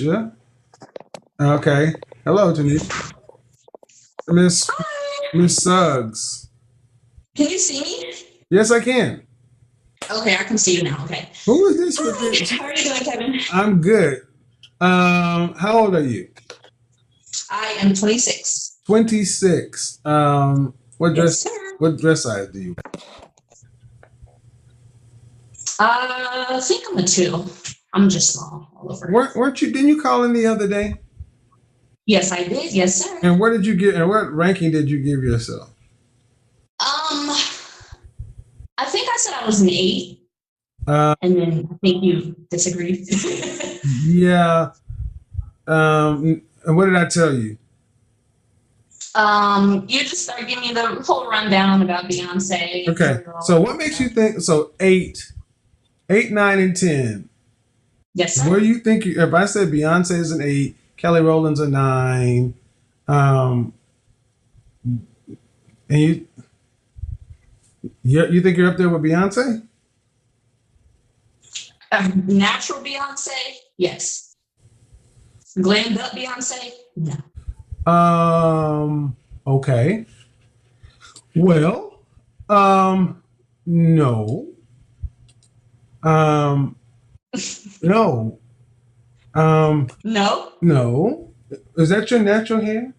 Tanisha. Okay. Hello, Tanisha. Miss Hi. Miss Suggs. Can you see me? Yes, I can. Okay, I can see you now. Okay. Who is this with Hi. this? How are you doing, Kevin? I'm good. How old are you? I am 26. 26. What Yes, dress sir. what dress size do you I think I'm a two. I'm just small all over. weren't you didn't you call in the other day? Yes, I did. Yes, sir. And what did you get and what ranking did you give yourself? Um, I think I said I was an eight, Uh and then I think you disagreed. yeah. And what did I tell you? You just started giving me the whole rundown about Beyonce and Okay. Kelly So Rowland what and makes you stuff. think so eight, 9, and 10? Yes, Where sir. do you think if I said Beyonce is an 8, Kelly Rowland's a 9, um, and you think you're up there with Beyonce? Natural Beyonce, yes. Glammed up Beyonce, no. Um, okay. Well, no, um, no, um, No? no. Is that your natural hair?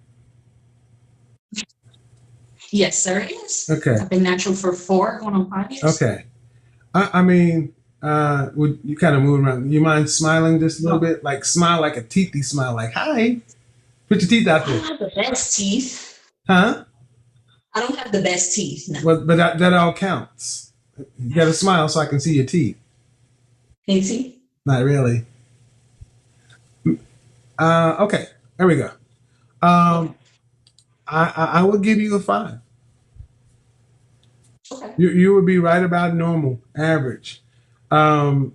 Yes, sir, it is. Okay, I've been natural for 4 going on 5 years. okay. I mean, would you kind of move around? You mind smiling just a little No, bit? Like smile like a teethy smile, like hi. Put your teeth out I there, don't have the best teeth. huh? I don't have the best teeth, no. But that all counts. You got to smile so I can see your teeth. Can you see? Not really. Okay, there we go. Um, Okay. I would give you a 5. Okay. You would be right about normal, average. Um,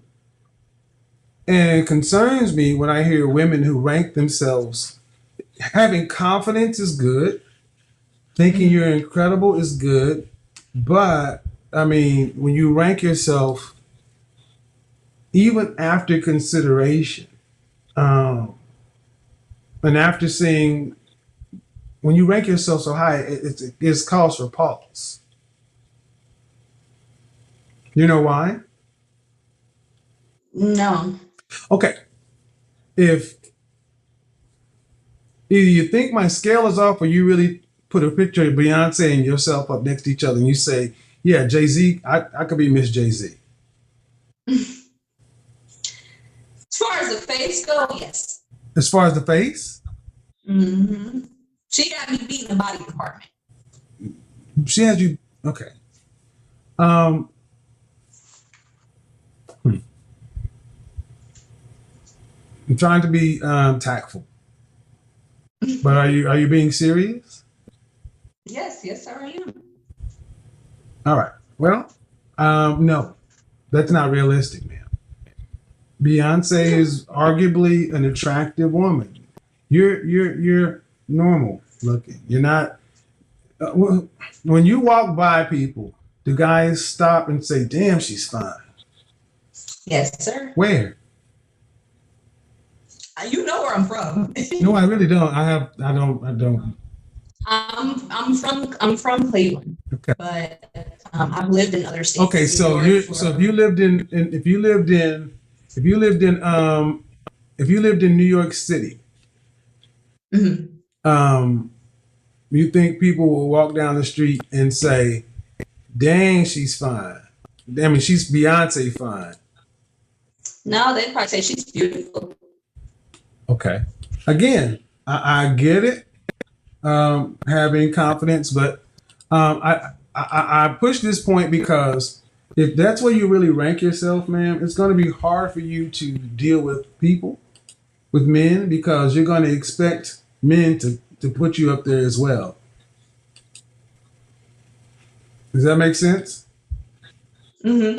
and it concerns me when I hear women who rank themselves. Having confidence is good. Thinking Mhm. you're incredible is good. But I mean, when you rank yourself, even after consideration, um, and after seeing when you rank yourself so high, it gives cause for pause. You know why? No. Okay, if either you think my scale is off, or you really put a picture of Beyonce and yourself up next to each other, and you say, "Yeah, Jay Z, I could be Miss Jay Z." As far as the face go, yes. As far as the face, Hmm. She got me beat in the body department. she has you. Okay, um, hmm. I'm trying to be tactful, but are you being serious? Yes, yes, sir, I am. All right. Well, no, that's not realistic, man. Beyonce is arguably an attractive woman. You're normal looking. You're not. When you walk by people, do guys stop and say, "Damn, she's fine"? Yes, sir. Where? You know where I'm from. No, I really don't. I have. I don't. I don't. I'm from Cleveland, Okay. but I've lived in other Okay. states, New So York, you. So if Florida. you lived in if you lived in if you lived in if you lived in New York City, Mhm. um, you think people will walk down the street and say, "Dang, she's fine." I mean, she's Beyonce fine. No, they'd probably say she's beautiful. Okay. Again, I get it, having confidence, but I push this point because if that's where you really rank yourself, man, it's going to be hard for you to deal with people, with men, because you're going to expect men to put you up there as well. Does that make sense? Hmm.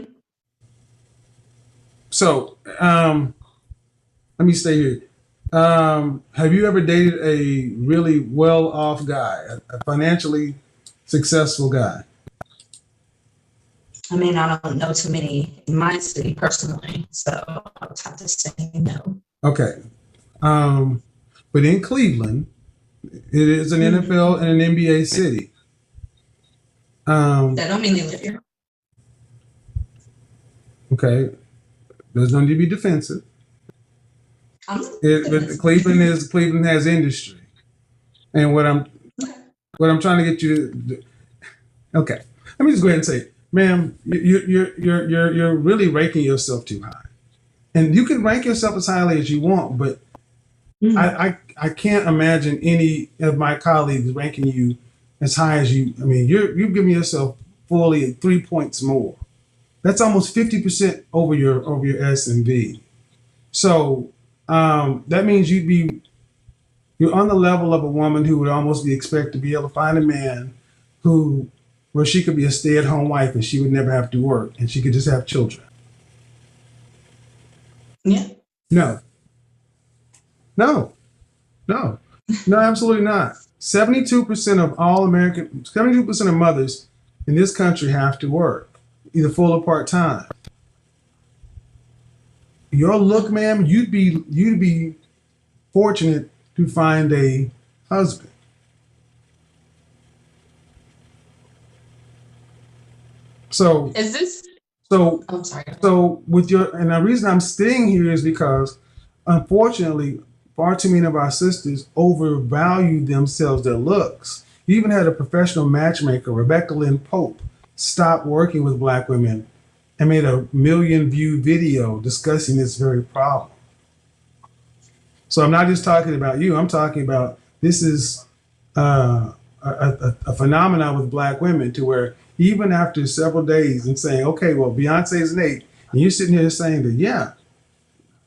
So, let me stay here. Have you ever dated a really well off guy, a financially successful guy? I mean, I don't know too many in my city personally, so I would have to say no. Okay. But in Cleveland, it is an NFL and an NBA city. That don't mean they live here. Okay, there's no need to be defensive. But Cleveland has industry, and what I'm trying to get you to. Okay, let me just go ahead and say, ma'am, you're really ranking yourself too high, and you can rank yourself as highly as you want, but I can't imagine any of my colleagues ranking you as high as you. I mean, you're giving yourself fully 3 points more. That's almost 50% over your S and V. So that means you're on the level of a woman who would almost be expected to be able to find a man where she could be a stay-at-home wife and she would never have to work and she could just have children. Yeah. No, absolutely not. 72% of 72% of mothers in this country have to work, either full or part-time. Your look, ma'am, you'd be fortunate to find a husband. So is this? So I'm sorry. So and the reason I'm staying here is because, unfortunately, far too many of our sisters overvalue themselves, their looks. You even had a professional matchmaker, Rebecca Lynn Pope, stop working with Black women and made a 1 million view video discussing this very problem. So I'm not just talking about you. I'm talking about this is a phenomenon with Black women to where even after several days and saying, okay, well, Beyonce's an 8, and you're sitting here saying that, yeah,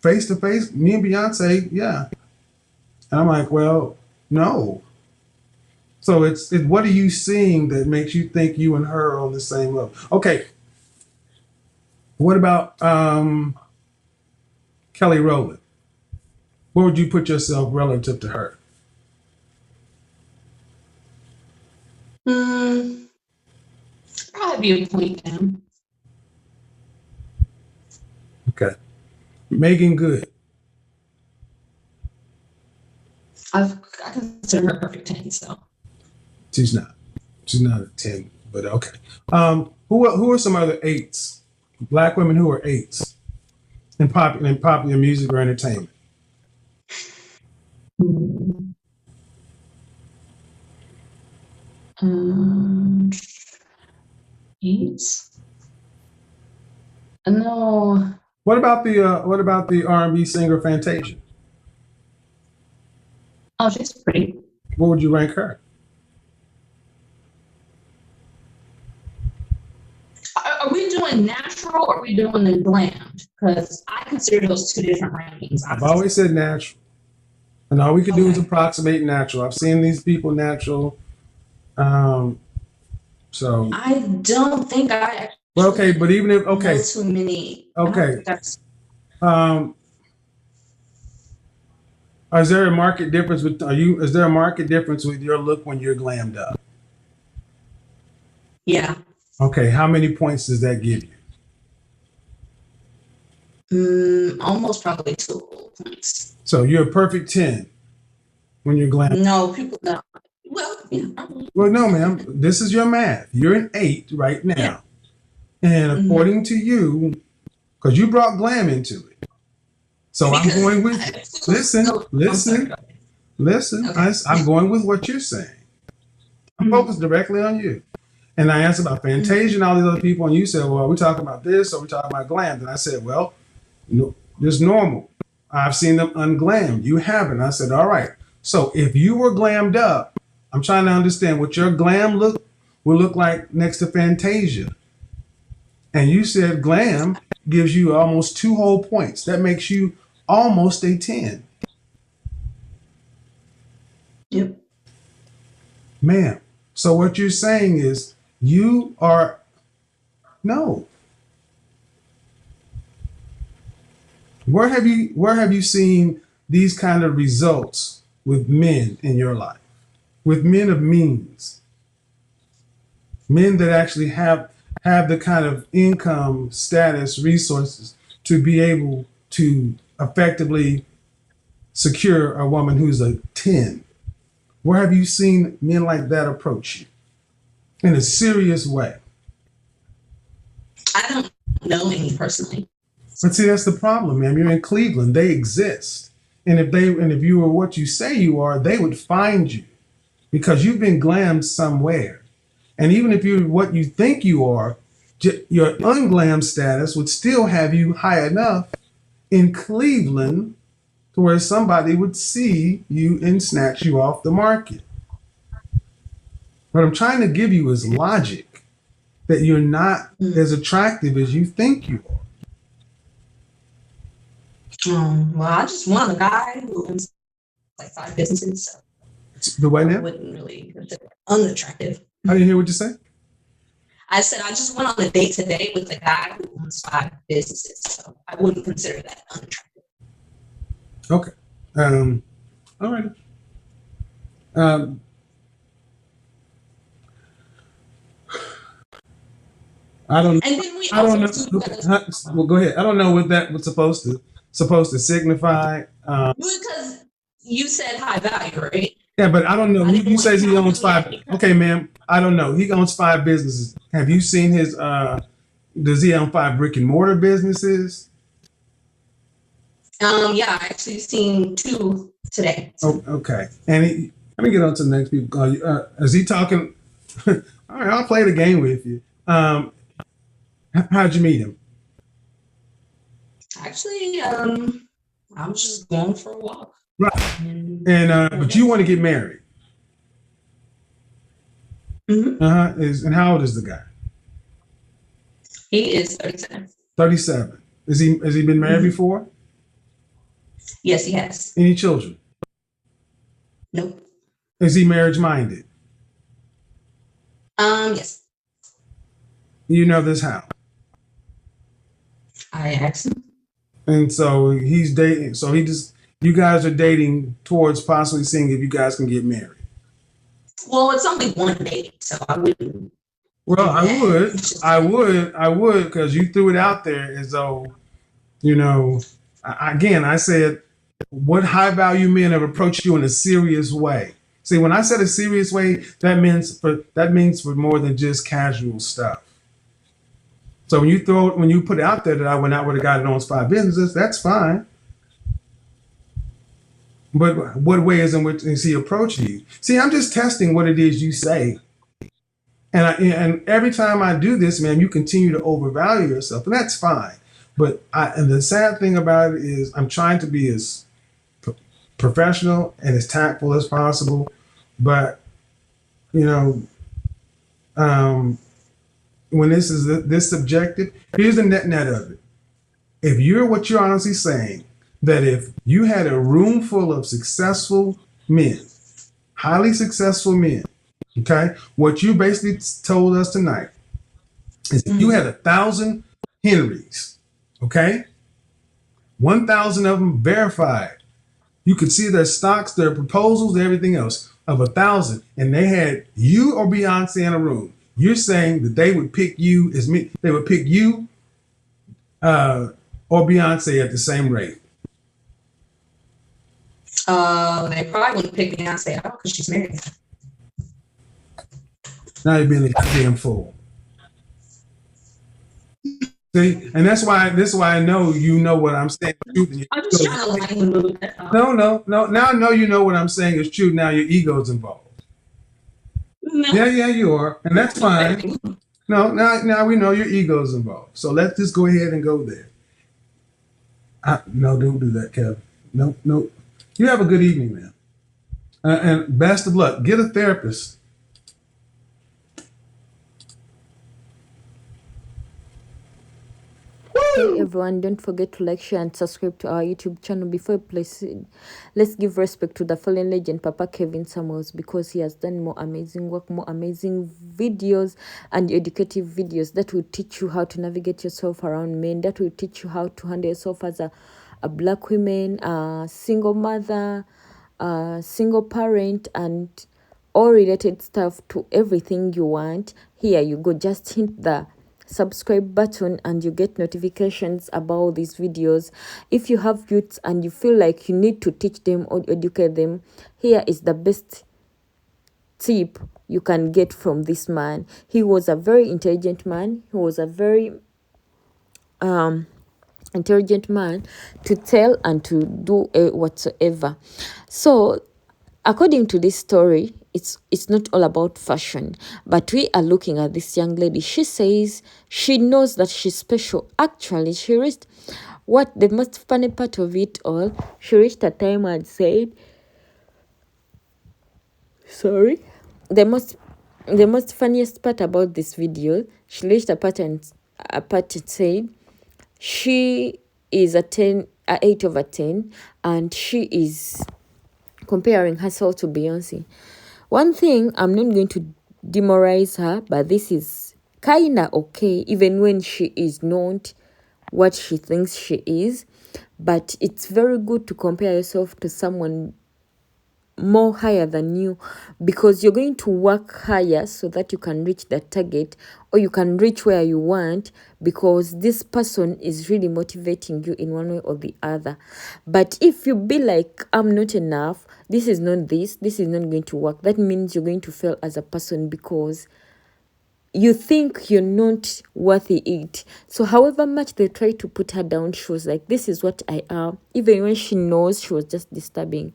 face to face, me and Beyonce, yeah. And I'm like, well, no. So it's what are you seeing that makes you think you and her are on the same level? Okay. What about Kelly Rowland? Where would you put yourself relative to her? Probably be a point down. Okay. Megan Good. I consider her perfect 10, so. She's not. She's not a 10, but okay. Who are some other 8s? Black women who are 8s in popular music or entertainment? Eight. No. What about the R&B singer Fantasia? Oh, she's pretty. What would you rank her? Are we doing natural or are we doing the glammed? Because I consider those two different rankings. I've always said natural. And all we can do is approximate natural. I've seen these people natural. So I don't think I well, okay, but even if know too many. Okay. Is there a market difference is there a market difference with your look when you're glammed up? Yeah. Okay, how many points does that give you? Almost probably 2 points. So you're a perfect 10 when you're glammed. No, people no. Well, yeah. Well, no, ma'am. This is your math. You're an 8 right now. Yeah. And according to you, because you brought glam into it. So I'm going with listen. Okay. I'm going with what you're saying. I'm focused directly on you. And I asked about Fantasia and all these other people, and you said, well, are we talking about this or are we talking about glam? And I said, well, no, this normal. I've seen them unglammed. You haven't. I said, all right. So if you were glammed up, I'm trying to understand what your glam look will look like next to Fantasia. And you said glam gives you almost 2 whole points. That makes you almost a 10. Yep. Ma'am. So what you're saying is you are no. Where have you seen these kind of results with men in your life? With men of means. Men that actually have the kind of income, status, resources to be able to effectively secure a woman who's a 10? Where have you seen men like that approach you in a serious way? I don't know any personally. But see, that's the problem, man. You're in Cleveland. They exist. And if you were what you say you are, they would find you because you've been glammed somewhere. And even if you're what you think you are, your unglam status would still have you high enough in Cleveland to where somebody would see you and snatch you off the market. What I'm trying to give you is logic that you're not as attractive as you think you are. Well, I just want a guy who owns like 5 businesses. So The way I now? wouldn't really consider it unattractive. I didn't hear what you say. I said I just went on a date today with a guy who owns 5 businesses, so I wouldn't consider that unattractive. Okay. All right. I don't. And then we I don't also know. Well, go ahead. I don't know what that was supposed to signify. because you said high value, right? Yeah, but I don't know. I didn't He want says he to owns 5. Okay, ma'am. I don't know. He owns 5 businesses. Have you seen his? Does he own 5 brick and mortar businesses? Yeah, I actually seen 2 today. Oh, okay. And let me get on to the next people. Is he talking? All right, I'll play the game with you. How'd you meet him? Actually, I was just going for a walk. Right. And But you want to get married? And how old is the guy? he is 37. 37. Has he been married before? Yes, he has. Any children? Nope. Is he marriage minded? Yes. You know this how? I asked him. And so he's dating. So you guys are dating towards possibly seeing if you guys can get married. Well, it's only 1 date, so I wouldn't. Well, I would, because you threw it out there as though, again, I said, what high value men have approached you in a serious way? See, when I said a serious way, that means for more than just casual stuff. So when you put it out there that I went out with a guy that owns 5 businesses, that's fine. But what way is in which is he approaching you? See, I'm just testing what it is you say. And every time I do this, man, you continue to overvalue yourself, and that's fine. But and the sad thing about it is I'm trying to be as professional and as tactful as possible. But, when this is this subjective, here's the net of it. If you're what you're honestly saying, that if you had a room full of successful men, highly successful men, okay, what you basically told us tonight is if you had 1,000 Henrys, okay, 1,000 of them verified, you could see their stocks, their proposals, everything else of 1,000, and they had you or Beyonce in a room. You're saying that they would pick you they would pick you or Beyonce at the same rate. They probably wouldn't pick Beyonce out because she's married. Now you're being a damn fool. See, and that's why I know you know what I'm saying. I'm just trying to lighten the mood. No. Now I know you know what I'm saying is true. Now your ego's involved. No. Yeah, you are, and that's fine. No, now we know your ego's involved. So let's just go ahead and go there. No, don't do that, Kevin. No. You have a good evening, man, and best of luck. Get a therapist. Hey everyone, don't forget to like, share and subscribe to our YouTube channel. Before we proceed, let's give respect to the fallen legend Papa Kevin Samuels, because he has done more amazing work, more amazing videos and educative videos that will teach you how to navigate yourself around men, that will teach you how to handle yourself as a black woman, a single mother, a single parent, and all related stuff to everything you want. Here you go. Just hit the subscribe button and you get notifications about these videos. If you have youths and you feel like you need to teach them or educate them, here is the best tip you can get from this man. He was a very intelligent man. He was a very intelligent man to tell and to do whatsoever. So according to this story, it's not all about fashion, but we are looking at this young lady. She says she knows that she's special. Actually, she reached what the most funny part of it all. She reached a time and said, sorry, the most funniest part about this video, she reached a part and said she is a 8 over 10, and she is comparing herself to Beyoncé. One thing, I'm not going to demoralize her, but this is kinda okay, even when she is not what she thinks she is. But it's very good to compare yourself to someone more higher than you, because you're going to work higher so that you can reach that target, or you can reach where you want, because this person is really motivating you in one way or the other. But if you be like, I'm not enough, this is not going to work, that means you're going to fail as a person, because you think you're not worthy it. So however much they try to put her down, she was like, this is what I am, even when she knows she was just disturbing.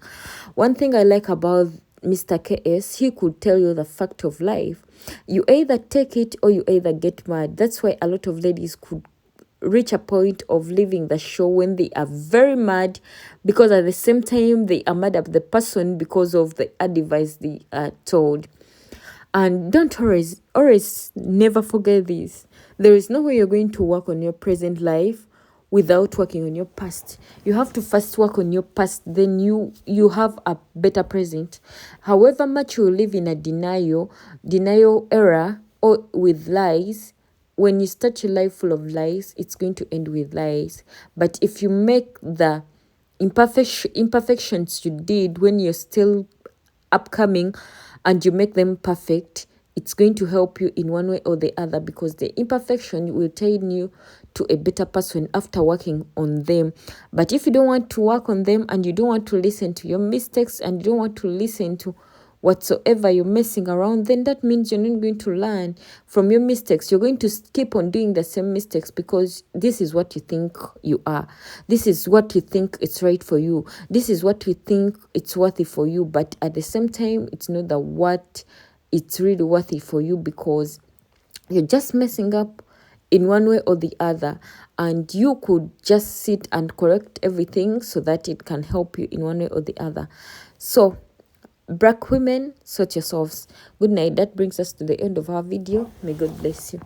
One thing I like about Mr. KS, he could tell you the fact of life. You either take it or you either get mad. That's why a lot of ladies could reach a point of leaving the show when they are very mad, because at the same time they are mad at the person because of the advice they are told. And don't always never forget this. There is no way you're going to work on your present life without working on your past. You have to first work on your past, then you have a better present. However much you live in a denial era or with lies, when you start your life full of lies, it's going to end with lies. But if you make the imperfections you did when you're still upcoming and you make them perfect, it's going to help you in one way or the other, because the imperfection will turn you to a better person after working on them. But if you don't want to work on them, and you don't want to listen to your mistakes, and you don't want to listen to whatsoever you're messing around, then that means you're not going to learn from your mistakes. You're going to keep on doing the same mistakes, because this is what you think you are. This is what you think it's right for you. This is what you think it's worthy for you. But at the same time, it's not the what it's really worthy for you, because you're just messing up in one way or the other, and you could just sit and correct everything so that it can help you in one way or the other. So black women, sort yourselves. Good night. That brings us to the end of our video. May God bless you.